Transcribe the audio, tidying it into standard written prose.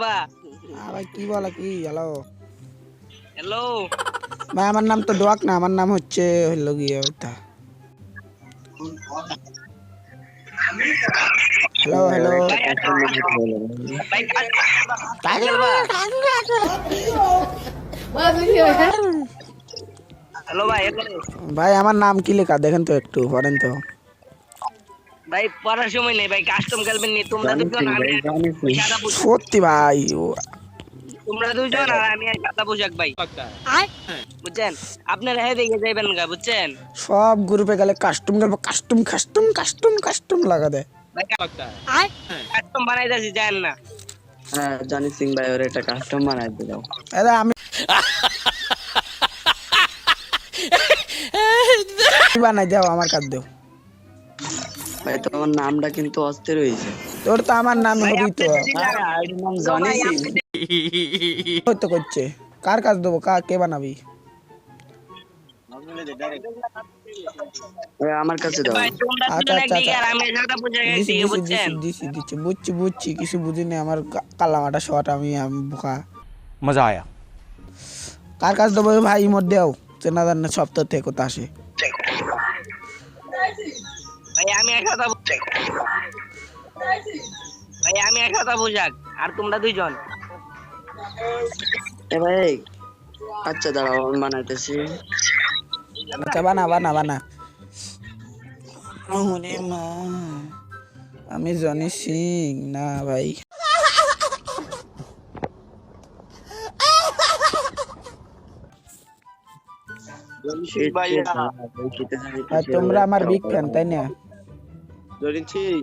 ভাই কি বলা কি হ্যালো হ্যালো ভাই আমার নাম তো ডোয়াক না আমার নাম হচ্ছে হলো গিয়ে ওইটা হ্যালো হ্যালো হ্যালো ভাই ভাই আমার নাম কি লেখা দেখেন তো একটু পড়েন তো ভাই পড়ার সময় নেই ভাই কাস্টম খেলবেন নি তোমরা দুজন আমি সাদা পোশাক সত্যি ভাই তোমরা দুজন আর আমি সাদা পোশাক ভাই বুঝছেন আপনারা হে দেখে যাইবেন গা বুঝছেন সব গ্রুপে গেলে কাস্টম খেলবো কাস্টম কাস্টম কাস্টম কাস্টম লাগা দেয় ভাই কাস্টম বানাইতাছি জানেন না হ্যাঁ জনি সিং ভাই ওর একটা কাস্টম বানাই দিলাম দাদা আমি বানাই দাও আমার কাজ দেও ভাই তোমার নামটা কিন্তু অস্থির হয়েছে তোর তো আমার নাম হবি তো আইডির নাম জনি সিং ওই তো করছে কার কাজ দেবো কে বানাবি ভাই আমার কাছে দাও ভাই তোমরা দুজন একদিকে আর আমি সাদা পোশাক একদিকে বুঝছেন বুঝছি বুঝছি কিছু বুঝিনি আমার কালামাটা শট আমি বোকা मजा आया কার কাজ দেবো ভাই মোট দেও চেনা জানা সপ্তাহ থেকে কোথা আসে ভাই আমি এক সাদা ভাই আমি এক সাদা পোশাক আর তোমরা দুইজন এ ভাই আচ্ছা দাঁড়াও আমি বানাইতেছি আচ্ছা বানা বানা বানা ওরে মা আমি জনি সিং না ভাই ভাই আর তোমরা আমার বিগ ফ্যান তাই না জনি সিং